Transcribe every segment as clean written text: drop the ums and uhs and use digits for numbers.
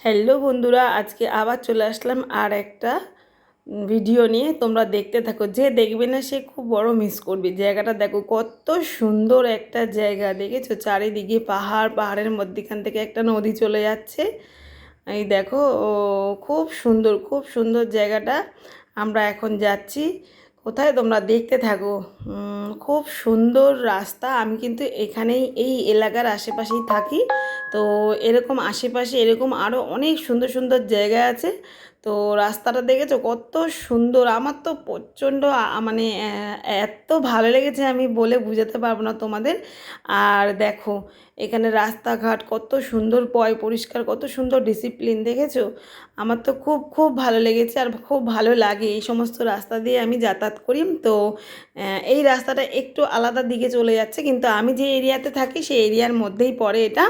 Hello বন্ধুরা, আজকে আবার চলে আসলাম আর একটা ভিডিও নিয়ে। তোমরা দেখতে থাকো, যে দেখবে না সে খুব বড় মিস করবে। জায়গাটা দেখো, কত সুন্দর একটা জায়গা। দেখেছো চারিদিকে পাহাড়, পাহাড়ের মধ্যখান থেকে একটা নদী চলে যাচ্ছে। এই দেখো, ও খুব সুন্দর, খুব সুন্দর জায়গাটা। আমরা এখন যাচ্ছি কোথায়, তোমরা দেখতে থাকো। খুব সুন্দর রাস্তা। আমি কিন্তু এখানেই, এই এলাকার আশেপাশেই থাকি। তো এরকম আশেপাশে এরকম আরও অনেক সুন্দর সুন্দর জায়গা আছে। তো রাস্তাটা দেখেছো কত সুন্দর। আমার তো প্রচণ্ড মানে এত ভালো লেগেছে, আমি বলে বোঝাতে পারবো না তোমাদের। আর দেখো এখানে রাস্তাঘাট কত সুন্দর, পরিষ্কার, কত সুন্দর ডিসিপ্লিন, দেখেছো। আমার তো খুব খুব ভালো লেগেছে আর খুব ভালো লাগে। এই সমস্ত রাস্তা দিয়ে আমি যাতায়াত করি। তো এই রাস্তাটা একটু আলাদা দিকে চলে যাচ্ছে, কিন্তু আমি যে এরিয়াতে থাকি সেই এরিয়ার মধ্যেই পড়ে এটা।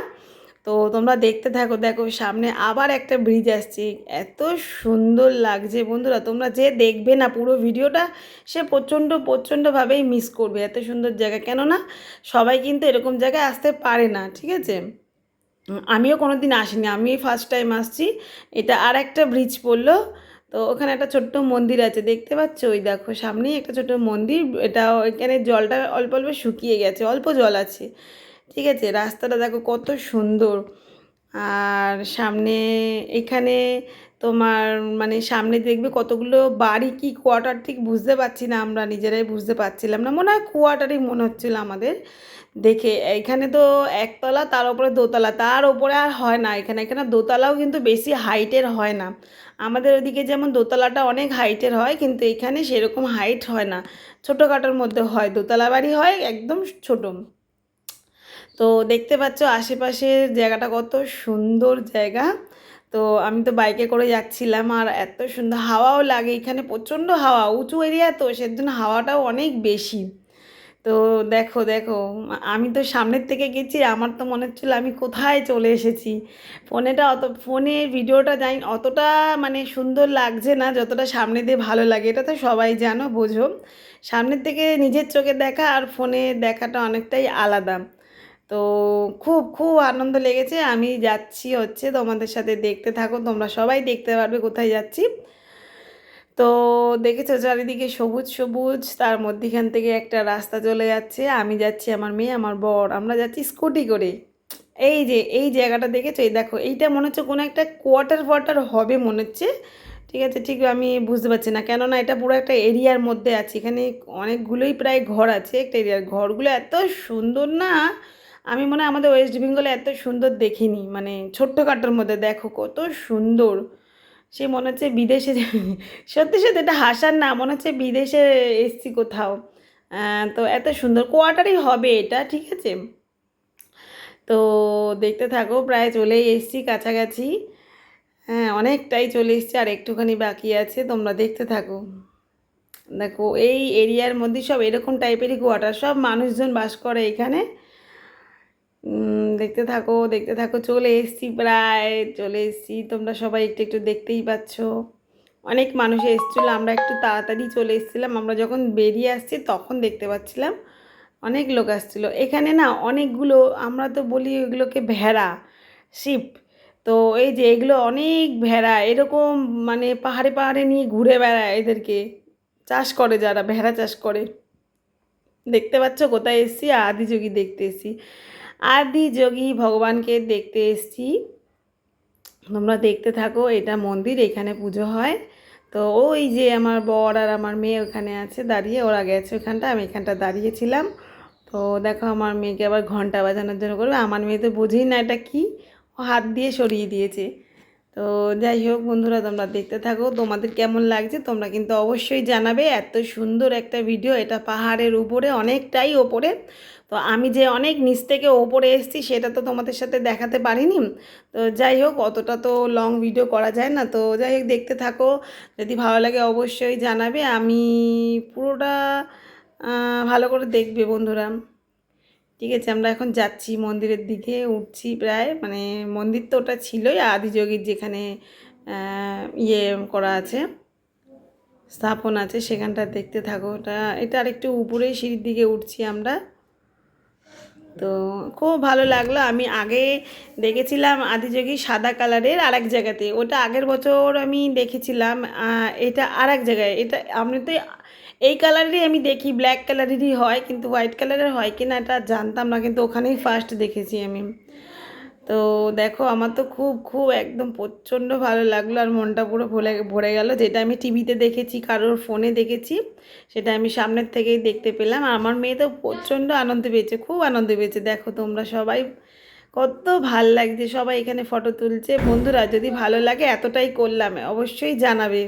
তো তোমরা দেখতে থাকো। দেখো সামনে আবার একটা ব্রিজ আসছে, এত সুন্দর লাগছে বন্ধুরা। তোমরা যে দেখবে না পুরো ভিডিওটা, সে প্রচণ্ডভাবেই মিস করবে। এত সুন্দর জায়গা, কেননা সবাই কিন্তু এরকম জায়গায় আসতে পারে না, ঠিক আছে। আমিও কোনো দিন আসিনি, আমি ফার্স্ট টাইম আসছি। এটা আর একটা ব্রিজ পড়লো। তো ওখানে একটা ছোট্ট মন্দির আছে, দেখতে পাচ্ছ, ওই দেখো সামনেই একটা ছোট্ট মন্দির। এটা এখানে জলটা অল্প অল্প শুকিয়ে গেছে, অল্প জল আছে, ঠিক আছে। রাস্তাটা দেখো কত সুন্দর। আর সামনে এখানে তোমার মানে সামনে দেখবে কতগুলো বাড়ি, কি কোয়ার্টার ঠিক বুঝতে পারছি না, আমরা নিজেরাই বুঝতে পারছিলাম না। মনে হয় কোয়ার্টারই মনে হচ্ছিল আমাদের দেখে। এখানে তো একতলা, তার উপরে দোতলা, তার উপরে আর হয় না। এখানে এখানে দোতলাও কিন্তু বেশি হাইটের হয় না। আমাদের ওদিকে যেমন দোতলাটা অনেক হাইটের হয়, কিন্তু এখানে সেরকম হাইট হয় না, ছোটোখাটোর মধ্যে হয়। দোতলা বাড়ি হয় একদম ছোটো। তো দেখতে পাচ্ছ আশেপাশের জায়গাটা কত সুন্দর জায়গা। তো আমি তো বাইকে করে যাচ্ছিলাম, আর এত সুন্দর হাওয়াও লাগে এখানে, প্রচণ্ড হাওয়া, উঁচু এরিয়া তো সেজন্য হাওয়াটাও অনেক বেশি। তো দেখো দেখো, আমি তো সামনের থেকে গেছি, আমার তো মনে হচ্ছিলো আমি কোথায় চলে এসেছি। ফোনে ভিডিওটা যাই অতটা মানে সুন্দর লাগছে না, যতটা সামনে দিয়ে ভালো লাগে। এটা তো সবাই জানো, বোঝো। সামনের থেকে নিজের চোখে দেখা আর ফোনে দেখাটা অনেকটাই আলাদা। তো খুব খুব আনন্দ লেগেছে। আমি যাচ্ছি হচ্ছে, তোমাদের সাথে দেখতে থাকো, তোমরা সবাই দেখতে পারবে কোথায় যাচ্ছি। তো দেখেছো চারিদিকে সবুজ সবুজ, তার মধ্যিখান থেকে একটা রাস্তা চলে যাচ্ছে। আমি যাচ্ছি, আমার মেয়ে, আমার বর, আমরা যাচ্ছি স্কুটি করে। এই যে এই জায়গাটা দেখেছো, এই দেখো, এইটা মনে হচ্ছে কোনো একটা কোয়ার্টার হবে মনে হচ্ছে, ঠিক আছে। ঠিক আমি বুঝতে পারছি না, কেননা এটা পুরো একটা এরিয়ার মধ্যে আছে। এখানে অনেকগুলোই প্রায় ঘর আছে একটা এরিয়ার। ঘরগুলো এত সুন্দর না, আমি মনে হয় আমাদের ওয়েস্ট বেঙ্গলে এত সুন্দর দেখিনি। মানে ছোট্টখাটোর মধ্যে দেখো কত সুন্দর। সে মনে হচ্ছে বিদেশে সত্যি সত্যি, এটা হাসার না, মনে হচ্ছে বিদেশে এসছি কোথাও। তো এত সুন্দর কোয়ার্টারই হবে এটা, ঠিক আছে। তো দেখতে থাকো, প্রায় চলেই এসছি কাছাকাছি। হ্যাঁ, অনেকটাই চলে এসছি, আর একটুখানি বাকি আছে। তোমরা দেখতে থাকো। দেখো এই এরিয়ার মধ্যে সব এরকম টাইপেরই কোয়ার্টার, সব মানুষজন বাস করে এখানে। দেখতে থাকো দেখতে থাকো, চলে এসছি, প্রায় চলে এসছি। তোমরা সবাই একটু একটু দেখতেই পাচ্ছ, অনেক মানুষ এসেছিলো। আমরা একটু তাড়াতাড়ি চলে এসেছিলাম, আমরা যখন বেরিয়ে আসছি তখন দেখতে পাচ্ছিলাম অনেক লোক আসছিলো এখানে না, অনেকগুলো। আমরা তো বলি ওইগুলোকে ভেড়া, শিপ। তো এই যে এগুলো অনেক ভেড়া এরকম, মানে পাহাড়ে পাহাড়ে নিয়ে ঘুরে বেড়ায়, এদেরকে চাষ করে, যারা ভেড়া চাষ করে। দেখতে পাচ্ছ কোথায় এসেছি, আদিযোগী দেখতে এসেছি। আদিযোগী ভগবানকে দেখতে এসেছি। তোমরা দেখতে থাকো, এটা মন্দির, এখানে পুজো হয়। তো ওই যে আমার বর আর আমার মেয়ে ওখানে আছে দাঁড়িয়ে, ওরা গেছে ওখানটা, আমি এখানটা দাঁড়িয়েছিলাম। তো দেখো আমার মেয়েকে আবার ঘন্টা বাজানোর জন্য করবে, আমার মেয়ে তো বোঝেই না এটা কি, ও হাত দিয়ে সরিয়ে দিয়েছে। তো যাই হোক বন্ধুরা, তোমরা দেখতে থাকো, তোমাদের কেমন লাগছে তোমরা কিন্তু অবশ্যই জানাবে। এত সুন্দর একটা ভিডিও, এটা পাহাড়ের উপরে, অনেকটাই ওপরে। তো আমি যে অনেক নিচ থেকে ওপরে এসেছি সেটা তো তোমাদের সাথে দেখাতে পারিনি। তো যাই হোক, অতটা তো লং ভিডিও করা যায় না। তো যাই হোক, দেখতে থাকো, যদি ভালো লাগে অবশ্যই জানাবে। আমি পুরোটা ভালো করে দেখবে বন্ধুরা, ঠিক আছে। আমরা এখন যাচ্ছি মন্দিরের দিকে, উঠছি প্রায়, মানে মন্দির তো ওটা ছিলই, আদিযোগীর যেখানে ইয়ে করা আছে, স্থাপন আছে, সেখানটা দেখতে থাকো। এটা আর একটু উপরেই সিঁড়ির দিকে উঠছি আমরা। তো খুব ভালো লাগলো। আমি আগে দেখেছিলাম আদিযোগী সাদা কালারের আরেক জায়গাতে, ওটা আগের বছর আমি দেখেছিলাম। এটা আরেক জায়গায়, এটা আমি তো এই কালারেরই আমি দেখি, ব্ল্যাক কালারেরই হয়, কিন্তু হোয়াইট কালারের হয় কি না এটা জানতাম না, কিন্তু ওখানেই ফার্স্ট দেখেছি আমি। তো দেখো আমার তো খুব খুব একদম প্রচণ্ড ভালো লাগলো, আর মনটা পুরো ভরে ভরে গেল। যেটা আমি টিভিতে দেখেছি, কারোর ফোনে দেখেছি, সেটা আমি সামনের থেকেই দেখতে পেলাম। আর আমার মেয়ে তো প্রচণ্ড আনন্দ পেয়েছে, খুব আনন্দ পেয়েছে। দেখো তোমরা সবাই কত ভাল লাগছে, সবাই এখানে ফটো তুলছে। বন্ধুরা যদি ভালো লাগে, এতটাই করলাম, অবশ্যই জানাবে।